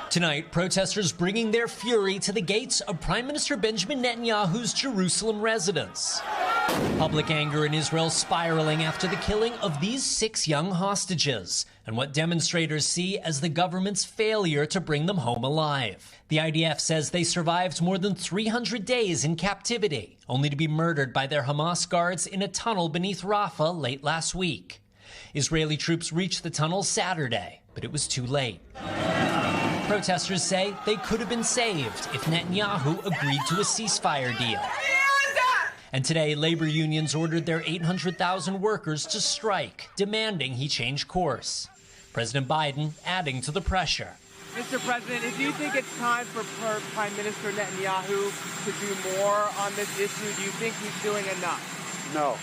Tonight, protesters bringing their fury to the gates of Prime Minister Benjamin Netanyahu's Jerusalem residence. Public anger in Israel spiraling after the killing of these 6 young hostages and what demonstrators see as the government's failure to bring them home alive. The IDF says they survived more than 300 days in captivity, only to be murdered by their Hamas guards in a tunnel beneath Rafah late last week. Israeli troops reached the tunnel Saturday, but it was too late. Protesters say they could have been saved if Netanyahu agreed to a ceasefire deal. And today, labor unions ordered their 800,000 workers to strike, demanding he change course. President Biden adding to the pressure. Mr. President, do you think it's time for Prime Minister Netanyahu to do more on this issue? Do you think he's doing enough? No.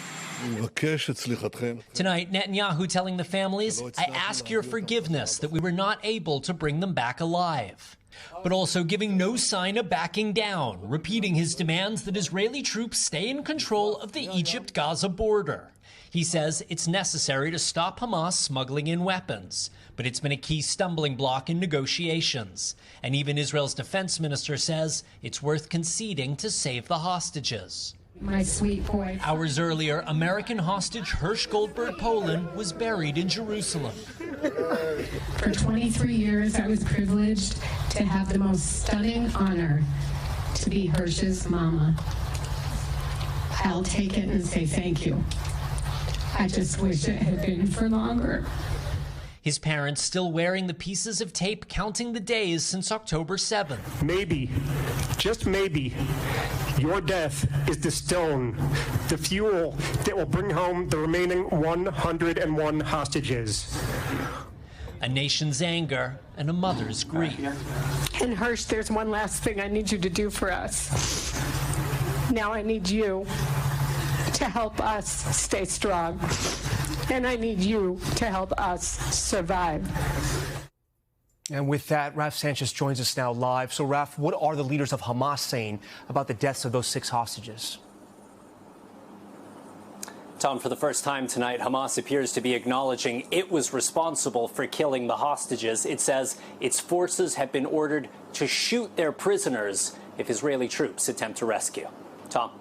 Tonight, Netanyahu telling the families, I ask your forgiveness that we were not able to bring them back alive. But also giving no sign of backing down, repeating his demands that Israeli troops stay in control of the Egypt-Gaza border. He says it's necessary to stop Hamas smuggling in weapons, but it's been a key stumbling block in negotiations. And even Israel's defense minister says it's worth conceding to save the hostages. My sweet boy. Hours earlier, American hostage Hersh Goldberg-Polin was buried in Jerusalem. For 23 years, I was privileged to have the most stunning honor to be Hersh's mama. I'll take it and say thank you. I just wish it had been for longer. His parents still wearing the pieces of tape counting the days since October 7th. Maybe, just maybe, your death is the stone, the fuel that will bring home the remaining 101 hostages. A nation's anger and a mother's grief. And Hersh, there's one last thing I need you to do for us. Now I need you to help us stay strong. And I need you to help us survive. And with that, Raf Sanchez joins us now live. So, Raf, what are the leaders of Hamas saying about the deaths of those 6 hostages? Tom, for the first time tonight, Hamas appears to be acknowledging it was responsible for killing the hostages. It says its forces have been ordered to shoot their prisoners if Israeli troops attempt to rescue. Tom.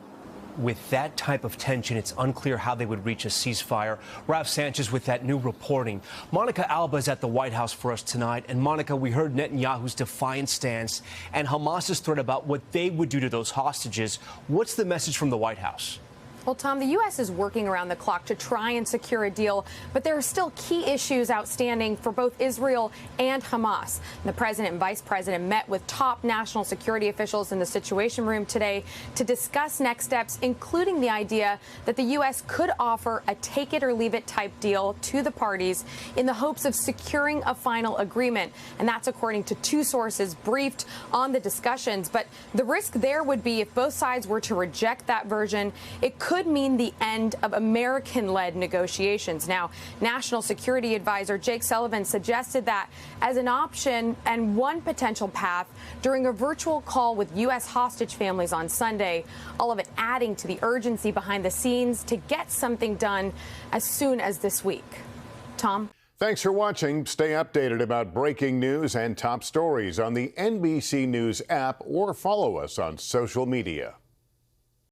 With that type of tension, it's unclear how they would reach a ceasefire. Raf Sanchez with that new reporting. Monica Alba is at the White House for us tonight. And Monica, we heard Netanyahu's defiant stance and Hamas's threat about what they would do to those hostages. What's the message from the White House? Well, Tom, the U.S. is working around the clock to try and secure a deal, but there are still key issues outstanding for both Israel and Hamas. The president and vice president met with top national security officials in the Situation Room today to discuss next steps, including the idea that the U.S. could offer a take-it-or-leave-it type deal to the parties in the hopes of securing a final agreement. And that's according to 2 sources briefed on the discussions. But the risk there would be if both sides were to reject that version, it could mean the end of American-led negotiations. Now, National Security Advisor Jake Sullivan suggested that as an option and one potential path during a virtual call with U.S. hostage families on Sunday, all of it adding to the urgency behind the scenes to get something done as soon as this week. Tom? Thanks for watching. Stay updated about breaking news and top stories on the NBC News app or follow us on social media.